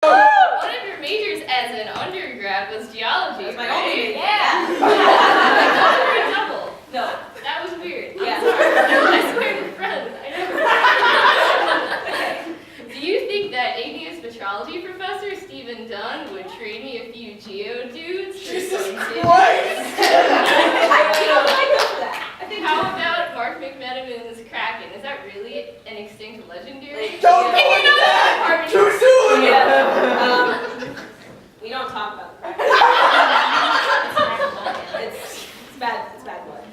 One of your majors as an undergrad was geology. That's my right? only major. Yeah. A double. No. That was weird. Yeah. Sorry. I swear to friends. I never. Okay. Do you think that igneous metrology professor Stephen Dunn would trade me a few geodudes? Jesus Christ! I don't like that. I think How about Mark McMenamin's Kraken? Is that really an extinct legendary? Don't go into that! Too soon! Yeah. We don't talk about the It's bad. It's bad blood.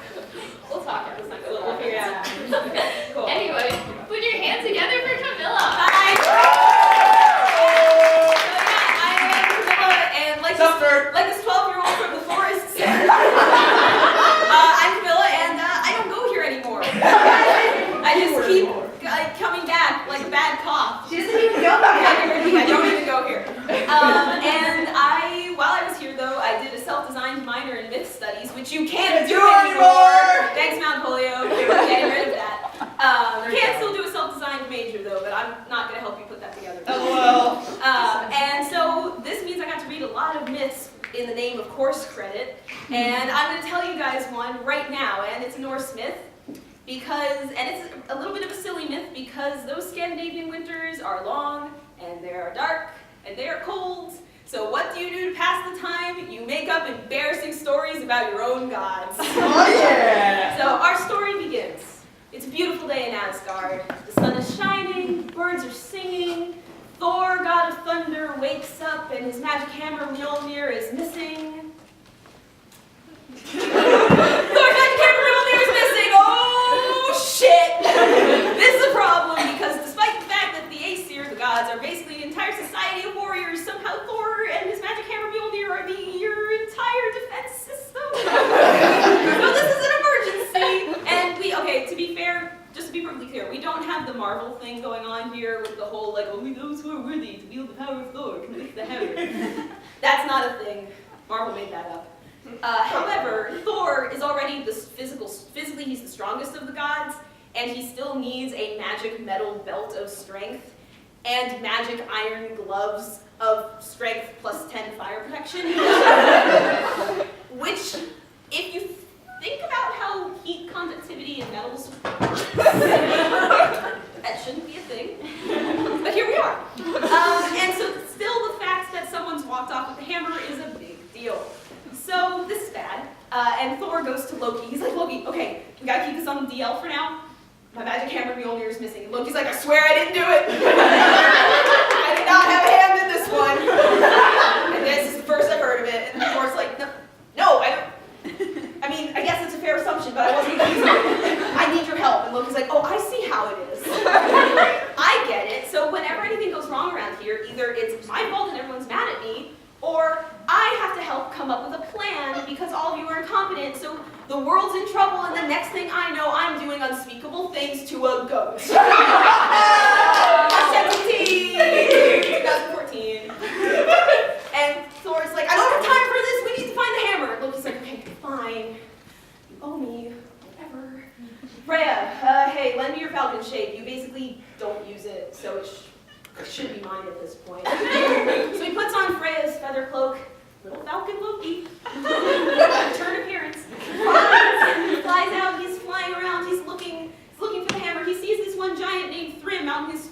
We'll talk about it. We'll figure it out. Okay, cool. Anyway, put your hands together for Camilla. Hi. I am Camilla, and like this 12-year-old from the forest said, I'm Camilla, and I don't go here anymore. I just keep coming back like a bad cough. She doesn't even go I don't even go here. And while I was here though, I did a self-designed minor in myth studies, which you can't do anymore. Thanks, Mount Holyoke. We're getting rid of that. Can still do a self-designed major though, but I'm not going to help you put that together. Oh well. And so this means I got to read a lot of myths in the name of course credit, and I'm going to tell you guys one right now, and it's a Norse myth. And it's a little bit of a silly myth because those Scandinavian winters are long, and they are dark, and they are cold. So what do you do to pass the time? You make up embarrassing stories about your own gods. Oh yeah! So our story begins. It's a beautiful day in Asgard. The sun is shining, birds are singing. Thor, god of thunder, wakes up, and his magic hammer Mjolnir is missing. Thor's magic hammer Mjolnir is missing! Oh, shit! This is a problem because despite the fact that the Aesir, the gods, are basically an entire society of warriors, somehow Thor and his magic hammer Mjolnir are your entire defense system. So this is an emergency. And to be fair, just to be perfectly clear, we don't have the Marvel thing going on here with the whole, like, only those who are worthy to wield the power of Thor can lift the hammer. That's not a thing. Marvel made that up. However, Thor is already physically he's the strongest of the gods, and he still needs a magic metal belt of strength and magic iron gloves of strength plus 10 fire protection. Which, if you think about how heat conductivity in metals works, that shouldn't be a thing. But here we are. And so still the fact that someone's walked off with the hammer is a big deal. So this is bad. And Thor goes to Loki. He's like, Loki, okay, we gotta keep this on the DL for now. My magic hammer Mjolnir is missing. And Loki's like, I swear I didn't do it. I did not have a hand in this one. And this is the first I've heard of it. And Thor's like, no, I don't. I mean, I guess it's a fair assumption, but I wasn't going to use it. I need your help. And Loki's like, oh, I see how it is. I get it. So whenever anything goes wrong around here, either it's my fault and everyone's mad at me, or I have to help come up with a plan because all of you are incompetent, so the world's in trouble, and the next thing I know, I'm doing unspeakable things to a goat. 2014. And Thor's like, I don't have time for this, we need to find the hammer. And Loki's like, okay, fine. You owe me, whatever. Freya, hey, lend me your falcon shape. You basically don't use it, so it should be mine at this point. So he puts on Freya's feather cloak, little falcon Loki, return appearance, flies out, he's flying around, he's looking for the hammer. He sees this one giant named Thrym out in his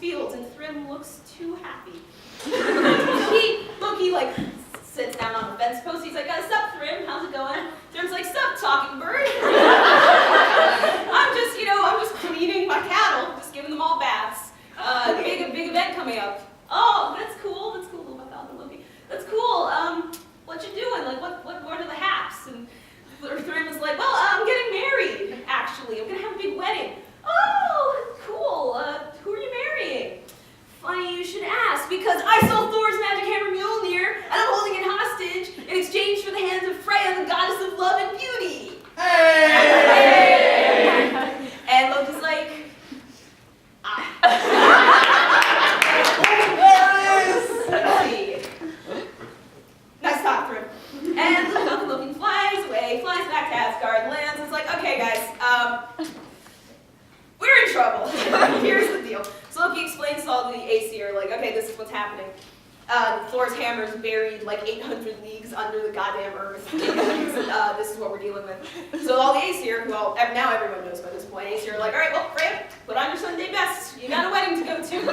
Thor's hammer is buried like 800 leagues under the goddamn earth. This is what we're dealing with. So all the Aesir, well, now everyone knows by this point, Aesir are like, all right, well, Freya, put on your Sunday best. You got a wedding to go to.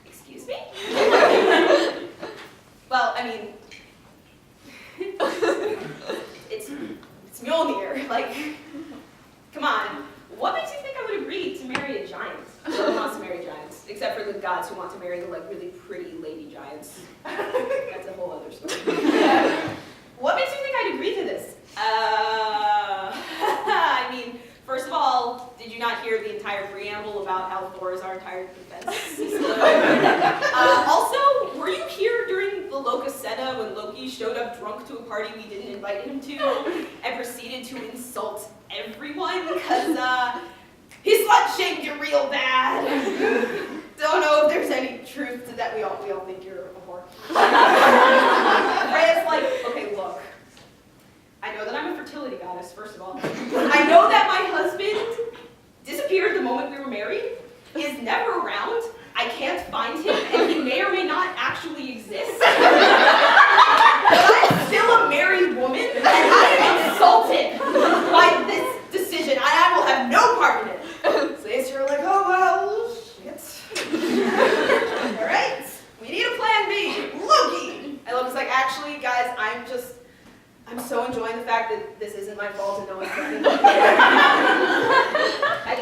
Excuse me? Well, I mean, it's Mjolnir. Like, come on. What makes you think I would agree to marry a giant? No one wants to marry giants, except for the gods who want to marry the like really pretty lady giants. That's a whole other story. What makes you think I'd agree to this? I mean, first of all, did you not hear the entire preamble about how Thor is our entire defense system? Also, were you here during the Lokaseta when Loki showed up drunk to a party we didn't invite him to and proceeded to insult everyone because he slut-shamed you real bad? Don't know if there's any truth to that. We all think you're a whore. Freya's like, okay, look. I know that I'm a fertility goddess, first of all. I know that my husband disappeared the moment we were married. He is never around. I can't find him, and he may or may not actually exist. But I'm still a married woman, and I am insulted by this decision. I will have no part in it. So you're like, oh, well, shit. All right, we need a plan B. Loki. And Loki's like, actually, guys, I'm so enjoying the fact that this isn't my fault and no one's looking. I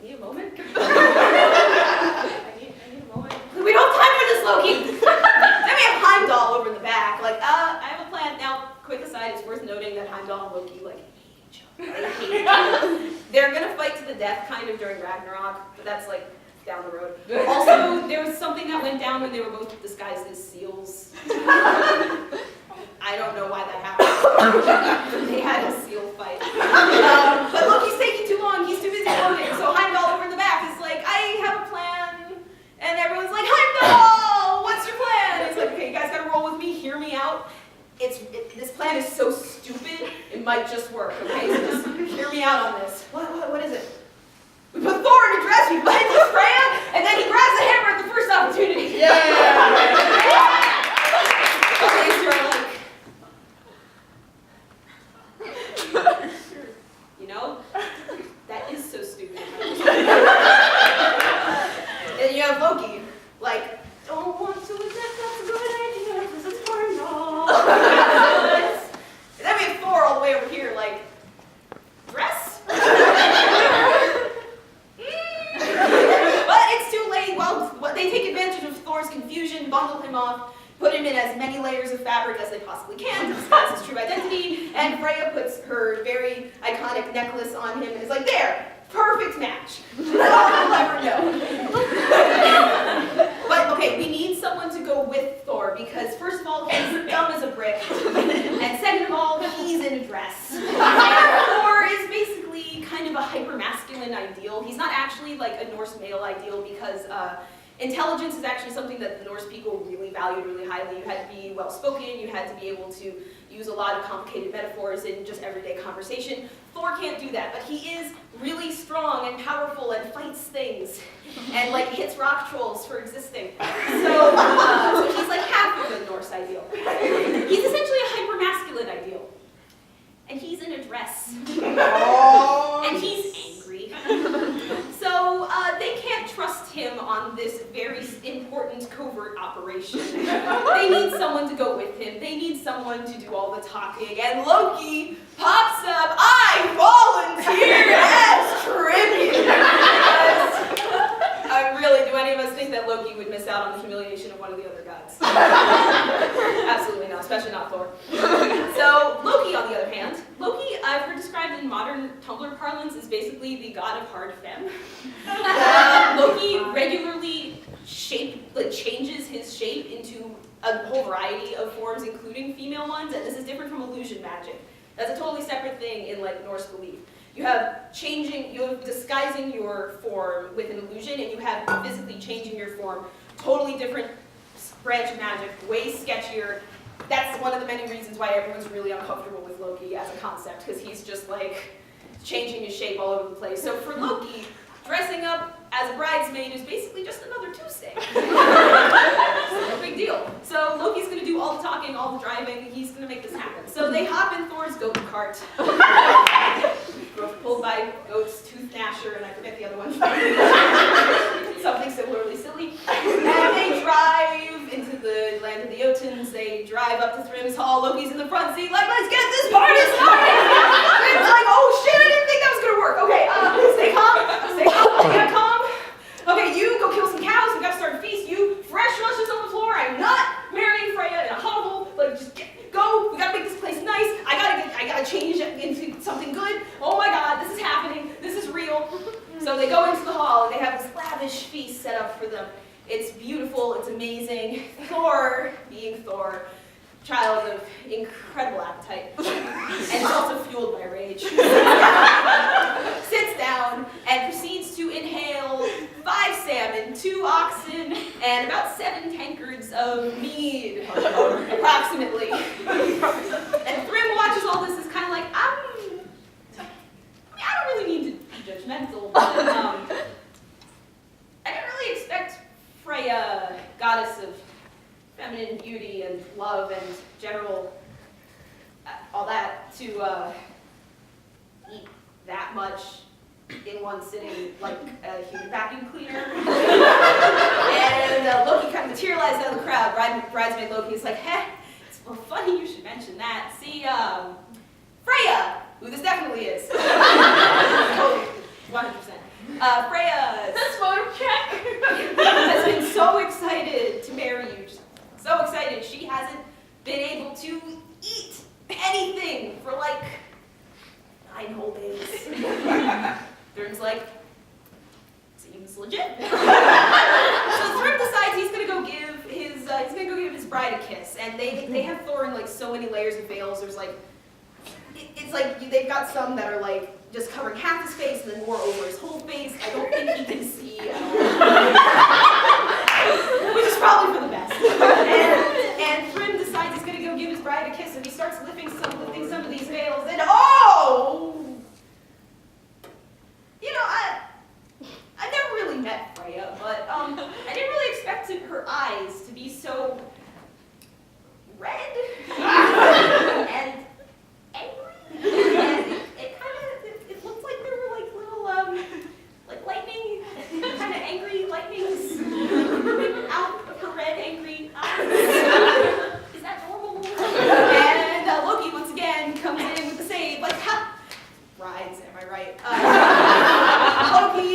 need a moment. I need a moment. We don't have time for this, Loki. Then we have Heimdall over in the back. Like, I have a plan. Now, quick aside, it's worth noting that Heimdall and Loki, like, hate each other. They hate each other. They're gonna fight to the death, kind of, during Ragnarok, but that's, like, down the road. Also, there was something that went down when they were both disguised as seals. I don't know why that happened. They had a seal fight. But Loki's taking too long. He's too busy voting. So Heimdall over in the back is like, I have a plan. And everyone's like, Heimdall, what's your plan? He's like, okay, you guys gotta roll with me. Hear me out. This plan is so stupid, it might just work, okay? So just hear me out on this. What is it? We put Thor in a dress, we blend with Freya, and then he grabs the hammer at the first opportunity. Yeah! Okay, so you're like, you know, that is so stupid. And you have Loki, like, don't want to admit that's a good idea, because it's Heimdall. And then we have Thor all the way over here, like, dress? But it's too late. Well, they take advantage of Thor's confusion, bundle him off, put him in as many layers of fabric as they possibly can to disguise his true identity, and Freya puts her very iconic necklace on him and is like, there, perfect match. I'll never know. But okay, we need someone to go with Thor because first of all, he's dumb as a brick, and second of all, he's in a dress. Thor is basically kind of a hyper-masculine ideal. He's not actually like a Norse male ideal because intelligence is actually something that the Norse people really valued really highly. You had to be well-spoken, you had to be able to use a lot of complicated metaphors in just everyday conversation. Thor can't do that, but he is really strong and powerful and fights things and like hits rock trolls for existing. So he's like half of the Norse ideal. He's essentially a hyper-masculine ideal. And he's in a dress. And he's angry. So they can't trust him on this very important covert operation. They need someone to go with him. They need someone to do all the talking. And Loki pops up, I volunteer as tribute. Really, do any of us think that Loki would miss out on the humiliation of one of the other gods? Absolutely not, especially not Thor. So Loki, on the other hand, Loki, I've heard described in modern Tumblr parlance as basically the god of hard femme. Loki regularly changes his shape into a whole variety of forms, including female ones, and this is different from illusion magic. That's a totally separate thing in like Norse belief. You have disguising your form with an illusion, and you have physically changing your form. Totally different branch of magic, way sketchier. That's one of the many reasons why everyone's really uncomfortable with Loki as a concept, because he's just like changing his shape all over the place. So for Loki, dressing up as a bridesmaid is basically just another Tuesday. drive up to Thrym's hall. Loki's in the front seat, like, let's get this party started! Thrym's like, oh shit, I didn't think that was gonna work. Okay, stay calm, get calm. Okay, you go kill some cows, we gotta start a feast. You, fresh rushes on the floor, I'm not marrying Freya in a hovel. Like, just go, we gotta make this place nice. I gotta change it into something good. Oh my god, this is happening, this is real. So they go into the hall and they have this lavish feast set up for them. It's beautiful, it's amazing. Thor, being Thor, child of incredible appetite, and is also fueled by rage, sits down and proceeds to inhale 5 salmon, 2 oxen, and about 7 tankards of mead, approximately. And Thrym watches all this, is kind of like, I don't really need to be judgmental, but I didn't really expect Freya, goddess of feminine beauty and love and general, all that, to eat that much in one sitting like a human vacuum cleaner. And Loki kind of materialized out of the crowd. Bridesmaid Loki is like, heh, it's well, funny you should mention that. See, Freya, who this definitely is. Totally, 100%. Freya That's photo check. has been so excited to marry you. Just so excited she hasn't been able to eat anything for like 9 whole days. Thrym's like, seems legit. So Thrym decides he's gonna go give his bride a kiss, and they have Thor in like so many layers of veils. There's like, it's like they've got some that are like just covering half his face and then more over his whole face. I don't think he can see at all. Which is probably for the best. And Thrym decides he's gonna go give his bride a kiss, and he starts lifting some of these veils, and oh! You know, I never really met Freya, but I didn't really expect her eyes to be so red and angry. And it looked like there were like little like lightning, kind of angry lightnings out of her red angry eyes. Is that normal? And Loki once again comes in with the save, like, ha! Rides, am I right?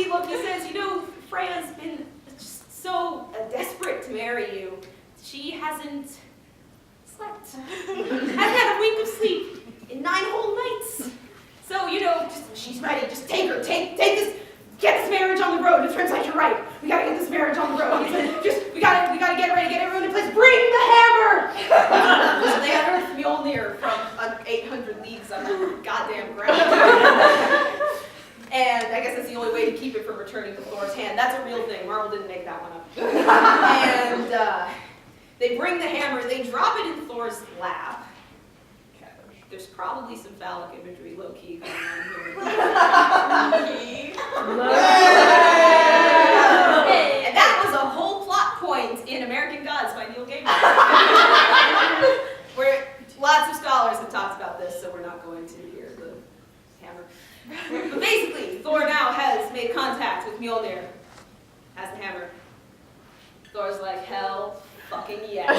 Loki says, you know, Freya's been just so desperate to marry you. She hasn't slept. Hasn't had a wink of sleep in 9 whole nights. So, you know, she's ready. Just take her. Take this. Get this marriage on the road. And Thrym's like, you're right. We gotta get this marriage on the road. He's like, we gotta get ready, get everyone in place. Bring the hammer! So they unearthed Mjolnir from 800 leagues under the goddamn ground. And I guess that's the only way to keep it from returning to Thor's hand. That's a real thing. Marvel didn't make that one up. And they bring the hammer. They drop it in Thor's lap. There's probably some phallic imagery, low-key, going on here. And that was a whole plot point in American Gods by Neil Gaiman. Where lots of scholars have talked about this, so we're not going to hear the hammer. But basically, Thor now has made contact with Mjolnir, has the hammer. Thor's like, hell fucking yes.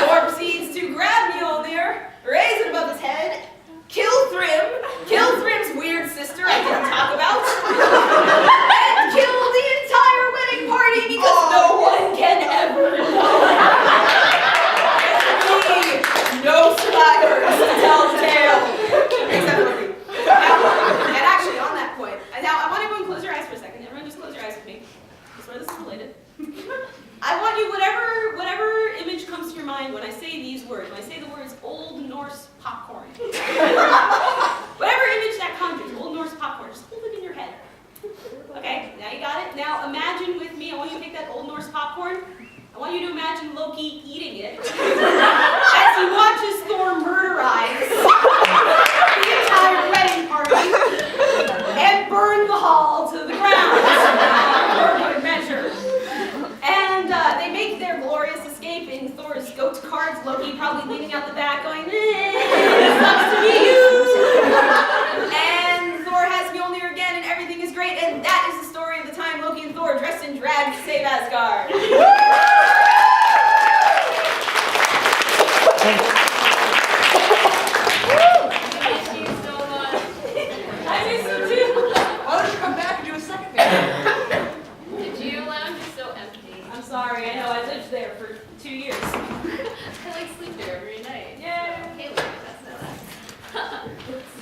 Thor proceeds to grab Mjolnir, raise it above his head, kill Thrym's weird sister I didn't talk about, and kill the entire wedding party because no one can ever know. No survivors to tell the tale. Except for me. And actually, on that point, now I want everyone to close your eyes for a second. Everyone just close your eyes with me. That's where this is related. I want you, whatever image comes to your mind when I say these words, when I say the words Old Norse popcorn. Whatever image that conjures, Old Norse popcorn, just hold it in your head. Okay, now you got it. Now imagine with me, I want you to take that Old Norse popcorn. I want you to imagine Loki eating it as he watches Thor murderize the entire wedding party and burn the hall to the ground for good measure. And they make their glorious escape in Thor's goat carts, Loki probably leaning out the back going, sucks to be you. And Thor has Mjolnir again and everything is great, and that is the story of the time Loki and Thor dressed in drag to save Asgard. sorry. I know I lived there for 2 years. I like sleep there every night. Yeah. Hey, look, that's not that.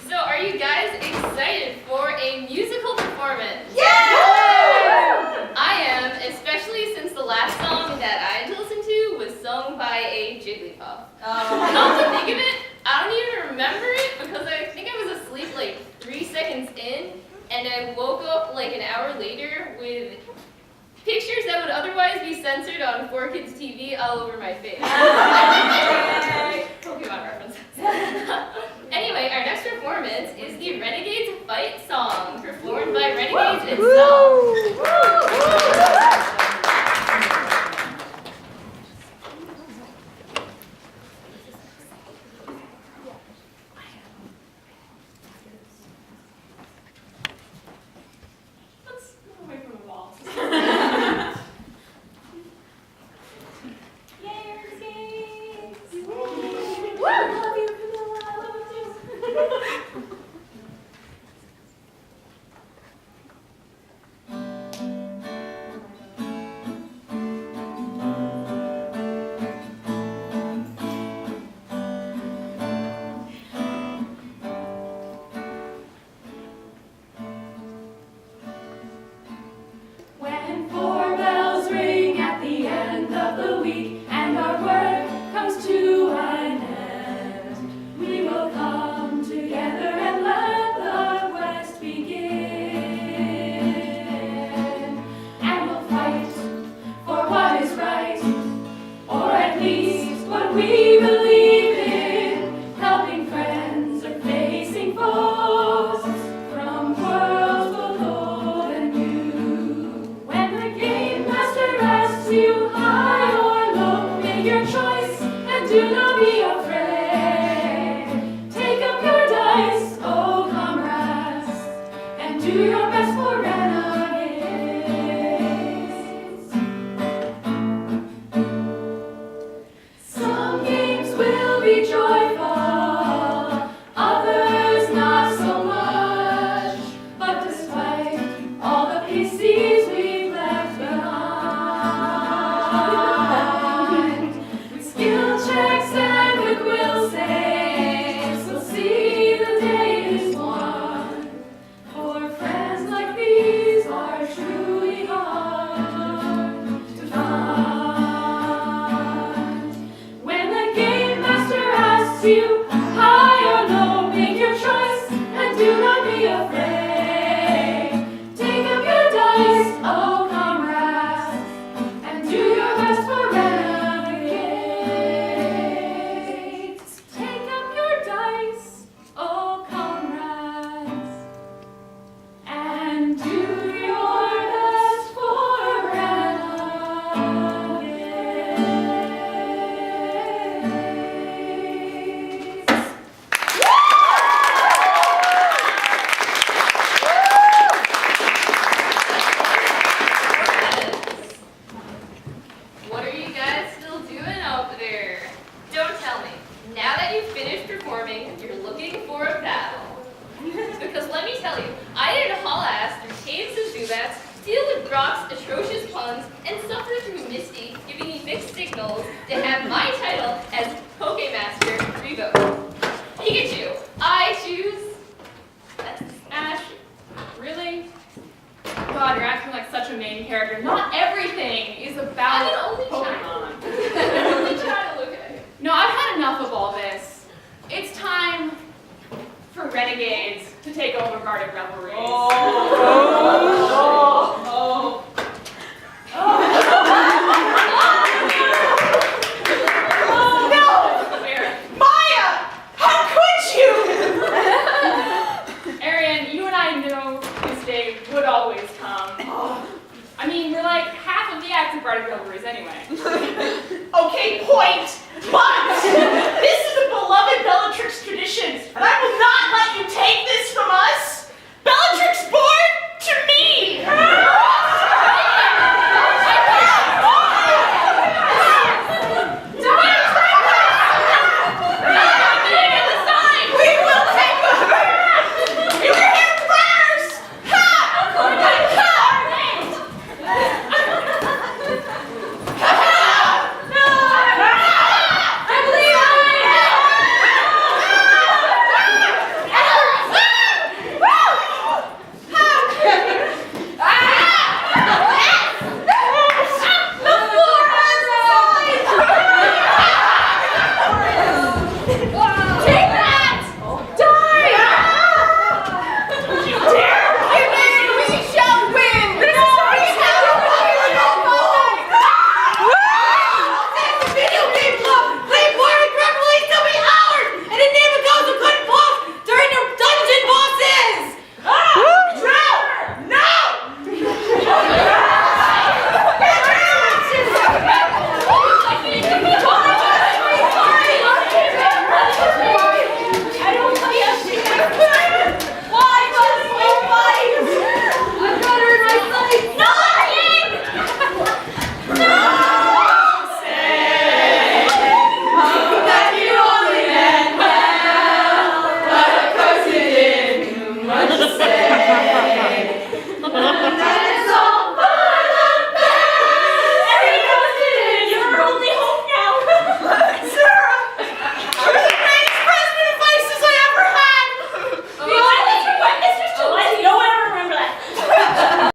So, are you guys excited for a musical performance? Yeah! I am, especially since the last song that I had to listen to was sung by a Jigglypuff. Come to think of it, I don't even remember it because I think I was asleep like 3 seconds in, and I woke up like an hour later with pictures that would otherwise be censored on 4Kids TV all over my face. Pokemon reference. Anyway, our next performance is the Renegades Fight Song, performed by Renegades itself. Let's move away from the walls. Yay, Renegades! Woo! Love you, Camilla. I love you too. When 4 bells ring at the end of the week and our work comes to an end, we will come together and let the quest begin. And we'll fight for what is right, or at least what we believe in, helping friends or facing foes from worlds below and new. When the game master asks you high or low, make your choice and do not be afraid. Take up your dice, oh comrades, and do your best for renegades. Some games will be joyful, others not so much. But despite all the PCs we've left behind, with skill checks and with will saves, we'll see the day is won. For friends like these are truly hard to find. When the game master asks you high or low, make your choice and do not be afraid. Take up your dice, oh comrades, and do your best for renegades. Take up your dice, oh comrades, and do your best for renegades. What are you guys still doing out there? Don't tell me. Now that you've finished performing, you're looking for a battle. Because let me tell you, I didn't haul ass through caves and zubats, deal with Brock's atrocious puns, and suffer through Misty giving me mixed signals to have my title as Pokemaster revoked. Pikachu, I choose... Ash, really? God, you're acting like such a main character. Not everything is about I'm an only Pokemon. child. I'm an only child, okay. No, I've had enough of all this. It's time for Renegades to take over Bardic Revelries. Maya! How could you? Arian, you and I knew this day would always come. I mean, we're like half of the acts of Bardic Revelries anyway. Okay, point.